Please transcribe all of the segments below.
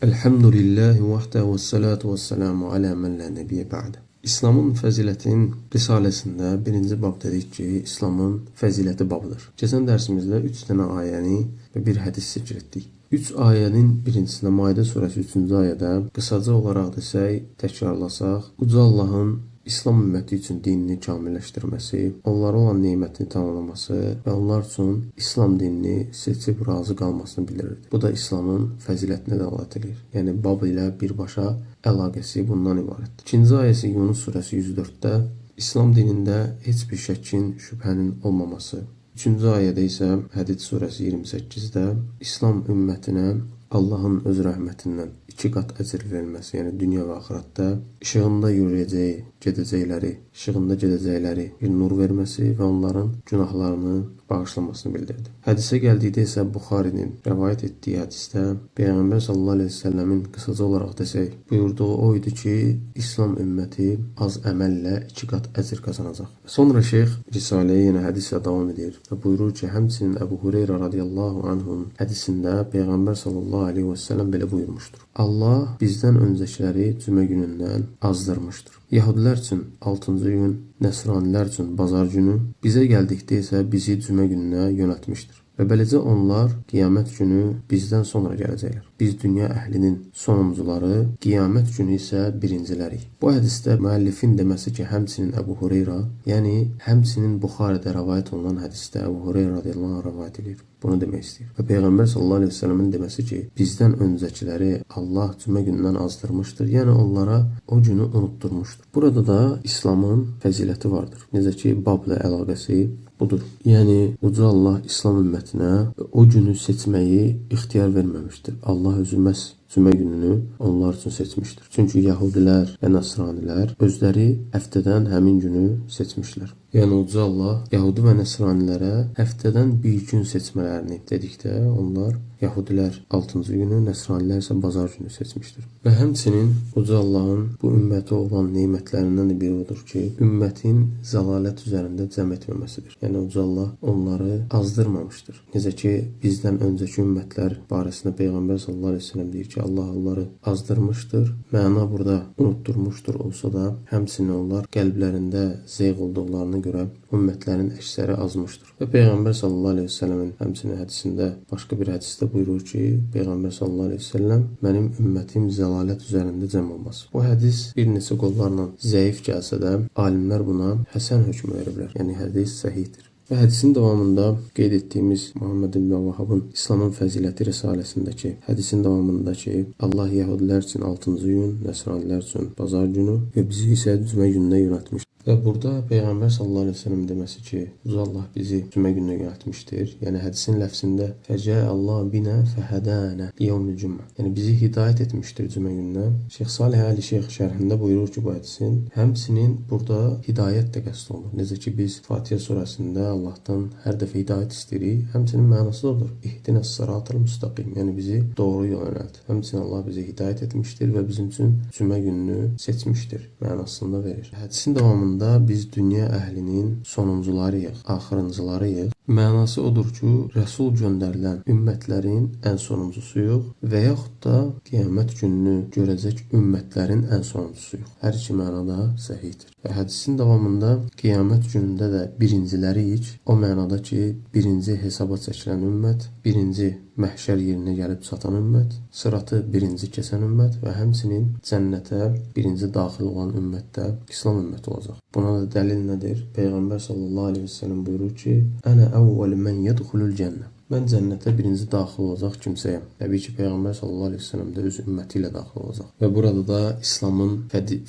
Elhamdülillahi vahdə və salatu və selamu alə mən lə nəbiyyə ba'də. İslamın fəzilətin risaləsində birinci bab dedik ki, İslamın fəziləti babıdır. Keçən dərsimizdə 3 dənə ayəni və bir hədis zikr etdik. 3 ayənin birincisində Maidə surəsi 3-cü ayədə qısaca olaraq desək, təkrarlasaq, Uca Allahın İslam ümməti üçün dinini kamilləşdirməsi, onlara olan nemətini tamamlaması və onlar üçün İslam dinini seçib razı qalmasını bildirirdi. Bu da İslamın fəzilətinə dəlalət edir. Yəni, bab ilə birbaşa əlaqəsi bundan ibarətdir. İkinci ayəsi Yunus surəsi 104-də İslam dinində heç bir şəkkin, şübhənin olmaması. Üçüncü ayədə isə Hədid surəsi 28-də İslam ümmətinə Allahın öz rəhmətindən 2 qat əcr verilməsi, yəni dünya və axirətdə işığında yürüyəcəyi, işığında gedəcəkləri bir nur verməsi və onların günahlarını bağışlamasını bildirdi. Hədisə gəldikdə isə Buxarinin rəvayət etdiyi hədisdə Peyğəmbər sallallahu əleyhi və səlləmin qısaca olaraq desək, buyurduğu o idi ki, İslam ümməti az əməllə 2 qat əcr qazanacaq. Sonra şeyx Risaləyə yenə hədislə davam edir və buyurur ki, həmçinin Əbu Hüreyrə radiyallahu anhun hədisində Peyğəmbər sallallahu əleyhi və səlləm belə buyurmuşdur. Allah bizdən öncəkiləri cümə günündən azdırmışdır. Yahudilər üçün 6-cı gün, Nəsranilər üçün bazar günü, bizə gəldikdə isə bizi cümə gününə yönəltmişdir. Və beləcə onlar qiyamət günü bizdən sonra gələcəklər. Biz dünya əhlinin sonuncuları, qiyamət günü isə birincilərik. Bu hədisdə müəllifin deməsi ki, həmçinin Əbu Hüreyrə, yəni həmçinin Buxaridə rəvayət olunan hədisdə Əbu Hüreyrə radiyallahu anh rəvayət edir. Bunu demək istəyir. Və Peyğəmbər sallallahu əleyhi və səlləmin deməsi ki, bizdən öncəkiləri Allah cümə günündən azdırmışdır. Yəni onlara o günü unutturmuşdur. Burada da İslamın fəziləti vardır. Necə ki, babla əlaqəsi budur. Yəni Uca Allah İslam ümmətinə o günü seçməyi ixtiyar verməmişdir. Allah özü məhz cümə gününü onlar üçün seçmişdir. Çünki Yahudilər və Nəsranilər özləri həftədən həmin günü seçmişlər. Yəni Uca Allah Yahudi və Nəsranilərə həftədən bir gün seçmələrini dedikdə onlar Yahudilər 6-cı günü, Nəsranilər isə bazar günü seçmişdir. Və həmçinin Uca Allahın bu ümmətə olan nemətlərindən də biri odur ki, ümmətin zəlalət üzərində cəm etməməsidir. Yəni Uca Allah onları azdırmamışdır. Necə ki, bizdən öncəki ümmətlər barəsində Peyğəmbər sallallahu əleyhi və səlləm deyir ki, Allah onları azdırmışdır. Məna burada unutturmuşdur olsa da, həmçinin onlar qəlblərində zeyğ olduqlarına görə ümmətlərin əksəri azmışdır. Və Peyğəmbər sallallahu əleyhi və səlləmin həmçinin hədisində, başqa bir hədisdə buyurur ki, Peyğəmbər sallallahu əleyhi və səlləm mənim ümmətim zəlalət üzərində cəm olmaz. Bu hədis bir neçə qollarla zəif gəlsə də, alimlər buna həsən hökmü veriblər. Yəni hədis səhihdir. Və hədisin davamında qeyd etdiyimiz Muhammed ibn Vahhabın İslamın fəziləti risaləsindəki hədisin davamındakı Allah Yəhudilər üçün 6-cı gün, Nəsranilər üçün bazar günü və bizi isə cümə gününə yönəltmişdir. Və burada Peyğəmbər sallallahu əleyhi və səlləm deməsi ki, Uca Allah bizi cümə gününə yönəltmişdir. Yəni hədisin ləfzində fəcə Allah binə fəhədənə yevmil cümə. Yəni bizi hidayət etmişdir cümə gününə. Şeyx Salih Əli Şeyx şərhində buyurur ki, bu hədisin həmçinin burada hidayət də qəsd olunur. Necə ki biz Fatihə surəsində Allahdan hər dəfə hidayət istəyirik, həmçinin mənası odur. İhdinəs sıratal müstəqim. Yəni bizi doğru yola yönəlt. Həmçinin Allah bizi hidayət etmişdir və bizim üçün cümə gününü seçmişdir mənasında verir. Hədisin davamında biz dünya əhlinin sonuncularıyıq, axırıncılarıyıq. Mənası odur ki, Rəsul göndərilən ümmətlərin ən sonuncusuyuq və yaxud da qiyamət gününü görəcək ümmətlərin ən sonuncusuyuq. Hər iki mənada səhihdir. Və hədisin davamında qiyamət günündə də birinciləriyik. O mənada ki, birinci hesaba çəkilən ümmət, birinci məhşər yerinə gəlib çatan ümmət, sıratı birinci keçən ümmət və həmçinin cənnətə birinci daxil olan ümmətdə İslam ümməti olacaq. Buna da dəlil nədir? Peyğəmbər sallallahu əleyhi və səlləm buyurur ki, "Ənə əvvəl mən yədxulul cənnə." Mən cənnətə birinci daxil olacaq kimsəyəm. Təbii ki, Peyğəmbər sallallahu əleyhi və səlləm də öz ümməti ilə daxil olacaq. Və burada da İslamın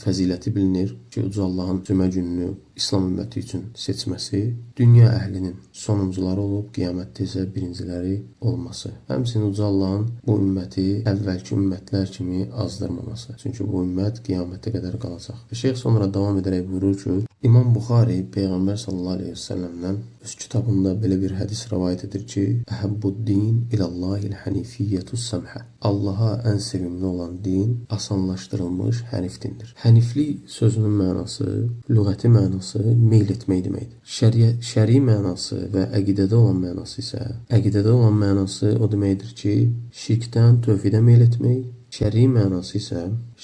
fəziləti bilinir ki, Uca Allahın cümə gününü İslam ümməti üçün seçməsi, dünya əhlinin sonuncuları olub, qiyamətdə isə birinciləri olması. Həmçinin Uca Allahın bu ümməti əvvəlki ümmətlər kimi azdırmaması. Çünki bu ümmət qiyamətə qədər qalacaq. Və şeyx sonra davam edərək buyurur ki, İmam Buxari Peyğəmbər sallallahu əleyhi və səlləmdən öz kitabında belə bir hədis rivayet edir ki, Əhəbbuddin ilallahil hənifiyyətus səmhə. Allaha ən sevimli olan din asanlaşdırılmış hənif dindir. Həniflik sözünün mənası, lüğəti mənası meyl etmək deməkdir. Şəri mənası və əqidədə olan mənası isə, əqidədə olan mənası o deməkdir ki, şirkdən tövhidə meyl etmək, Şəri mənası isə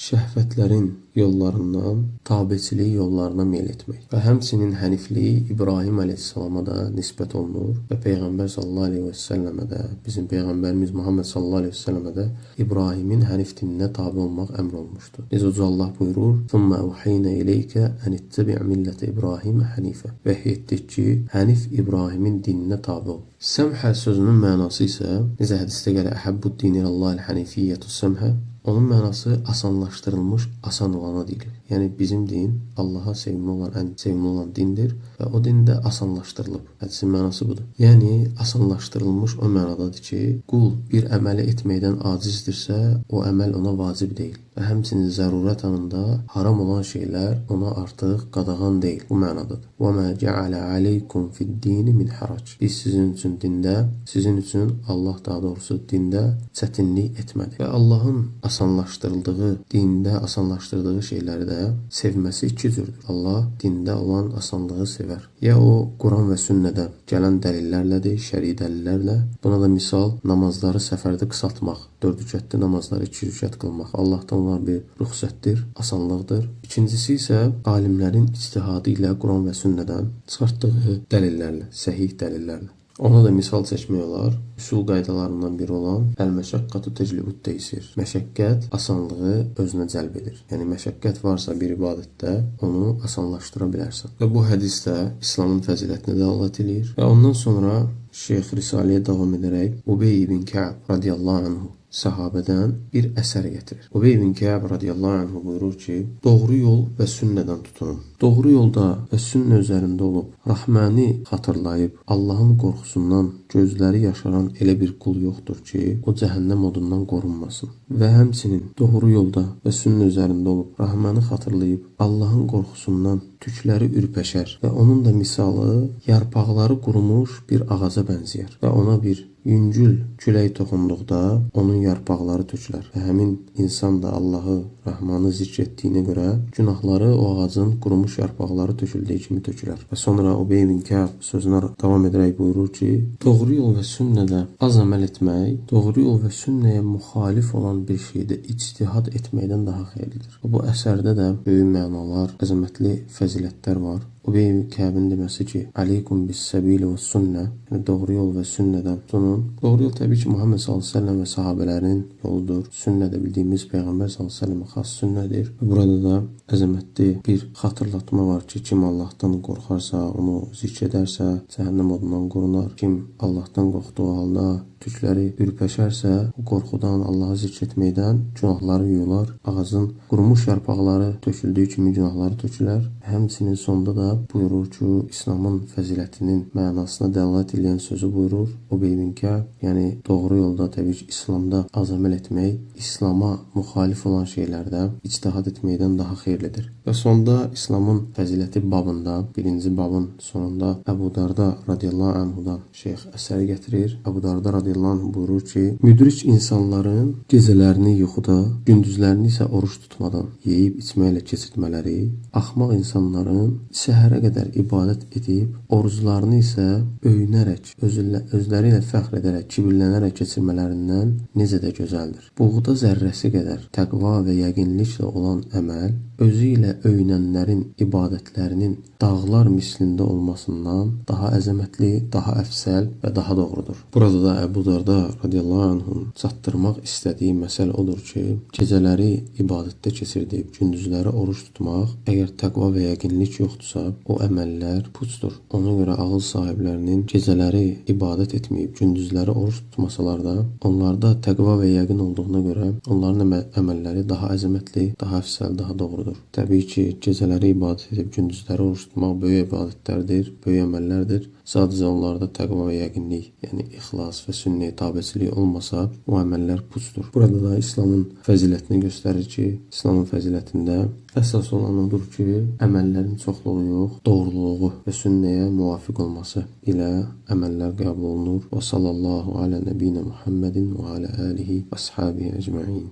şəhvətlərin yollarından tabeçilik yollarına meyl etmək. Və həmçinin həniflik İbrahim əleyhissalama da nisbət olunur və Peyğəmbər sallallahu əleyhi və səlləmə də, bizim Peyğəmbərimiz Muhammed sallallahu əleyhi və səlləmə də İbrahimin hənif dininə tabe olmaq əmr olmuşdur. Necə Allah buyurur: "Thumma awhayna ilayka an ittabi' millata İbrahim hanifə." Vəhy etdik ki, hənif İbrahimin dininə tabe ol. Səmhə sözünün mənası isə necə hədisdə gəlir: "Əhabbud dini illallahil hanifiyyətu səmhə." Onun mənası asanlaşdırılmış, asan olana deyilir. Yəni bizim din Allaha sevimli olan, ən sevimli olan dindir və o din də asanlaşdırılıb. Hədisin mənası budur. Yəni asanlaşdırılmış o mənadadır ki, qul bir əməli etməkdən acizdirsə, o əməl ona vacib deyil. Və həmçinin zərurət anında haram olan şeylər ona artıq qadağan deyil. Bu mənadadır. وَمَا جَعَلَ عَلَيْكُمْ فِي الدِّينِ مِنْ حَرَجٍ. Biz sizin üçün dində, sizin üçün Allah daha doğrusu dində çətinlik etmədi. Və Allahın asanlaşdırıldığı, dində asanlaşdırdığı şeyləri də sevməsi iki cürdür. Allah dində olan asanlığı sevər. Ya o Quran və sünnədə gələn dəlillərlədir, şəri dəlillərlə. Buna da misal namazları səfərdə qısaltmaq, 4 rükətli namazları 2 rükət qılmaq. Allahdan onlar bir rüxsətdir, asanlıqdır. İkincisi isə alimlərin ictihadı ilə Quran və sünnədən çıxartdığı dəlillərlə, səhih dəlillərlə. Ona da misal çəkmək olar. Üsul qaydalarından biri olan əl-məşəqqatu teclibut teysir. Məşəqqət asanlığı özünə cəlb edir. Yəni məşəqqət varsa bir ibadətdə onu asanlaşdıra bilərsən. Və bu hədisdə İslamın fəzilətinə dəlalət edir. Və ondan sonra Şeyx Risaleyə davam edərək Ubey ibn Ka'b radiyallahu anhu sahabədən bir əsər gətirir. Ubey ibn Ka'b radiyallahu anhu buyurur ki, doğru yol və sünnədən tutunun. Doğru yolda və sünnə üzərində olub, Rahmani xatırlayıb, Allahın qorxusundan gözləri yaşaran elə bir qul yoxdur ki, o cəhənnəm odundan qorunmasın. Və həmçinin doğru yolda və sünnə üzərində olub, Rahmanı xatırlayıb, Allahın qorxusundan tükləri ürpəşər və onun da misalı yarpaqları qurumuş bir ağaca bənzəyər və ona bir yüngül külək toxunduqda onun yarpaqları tökülər və həmin insan da Allahı, Rahmanı zikr etdiyinə görə günahları o ağacın qurumuş yarpaqları töküldüyü kimi tökülər. Və sonra Ubey ibn Ka'b sözünə davam edərək buyurur ki, doğru yol və sünnədə az əməl etmək, doğru yol və sünnəyə müxalif olan bir şeydə ictihad etməkdən daha xeyirlidir. Bu əsərdə də böyük mənalar, əzəmətli fəzilətlər var. Ubey ibn Ka'bin deməsi ki, "Aleykum bis-sabili və sünnə", yəni doğru yol və sünnədən tutunun. Doğru yol təbii ki, Muhammed sallallahu əleyhi və səlləm və sahabələrin yoludur. Sünnə də bildiyimiz Peyğəmbər sallallahu əleyhi və səlləmə xas sünnədir. Burada da əzəmətli bir xatırlatma var ki, kim Allahdan qorxarsa, onu zikr edərsə, cəhənnəm odundan qorunar. Kim Allahdan qorxduğu halda tükləri ürpəşərsə, o qorxudan, Allahı zikr etməkdən günahları yuyular. Ağacın qurumuş yarpaqları töküldüyü kimi günahları tökülər. Həmçinin sonda da buyurur ki, İslamın fəzilətinin mənasına dəlalət edən sözü buyurur. Ubey ibn Ka'b, yəni doğru yolda təbii ki, İslamda az əməl etmək, İslama müxalif olan şeylərdə ictihad etməkdən daha xeyirlidir. Və sonda İslamın fəziləti babında, birinci babın sonunda Əbu Darda radiyallahu anhudan şeyx əsəri gətirir. Əbu Darda radiyallahu anh buyurur ki, müdrik insanların gecələrini yuxuda, gündüzlərini isə oruç tutmadan, yeyib içməklə keçirtmələri, axmaq insanların səhərə qədər ibadət edib, oruclarını isə öyünərək, özləri ilə fəxr edərək, kibirlənərək keçirmələrindən necə də gözəldir. Buğda zərrəsi qədər təqva və yəqinliklə olan əməl, özü ilə öyünənlərin ibadətlərinin dağlar mislində olmasından daha əzəmətli, daha əfsəl və daha doğrudur. Burada da Əbu Darda radiyallahu anhun çatdırmaq istədiyi məsələ odur ki, gecələri ibadətdə keçirdib, gündüzləri oruç tutmaq, əgər təqva və yəqinlik yoxdursa, o əməllər puçdur. Ona görə ağıl sahiblərinin gecələri ibadət etməyib, gündüzləri oruç tutmasalar da, onlarda təqva və yəqin olduğuna görə onların əməlləri daha əzəmətli, daha əfsəl, daha doğrudur. Təbii ki, gecələri ibadət edib, gündüzləri oruç tutmaq böyük ibadətlərdir, böyük əməllərdir. Sadəcə onlarda təqva və yəqinlik, yəni ixlas və sünnəyə tabeçilik olmasa, o əməllər puçdur. Burada da İslamın fəzilətini göstərir ki, İslamın fəzilətində əsas olan odur ki, əməllərin çoxluğu yox, doğruluğu və sünnəyə müvafiq olması ilə əməllər qəbul olunur. Və sallallahu alə nəbiyyə Muhammedin və alə alihi və əshabihi əcməin.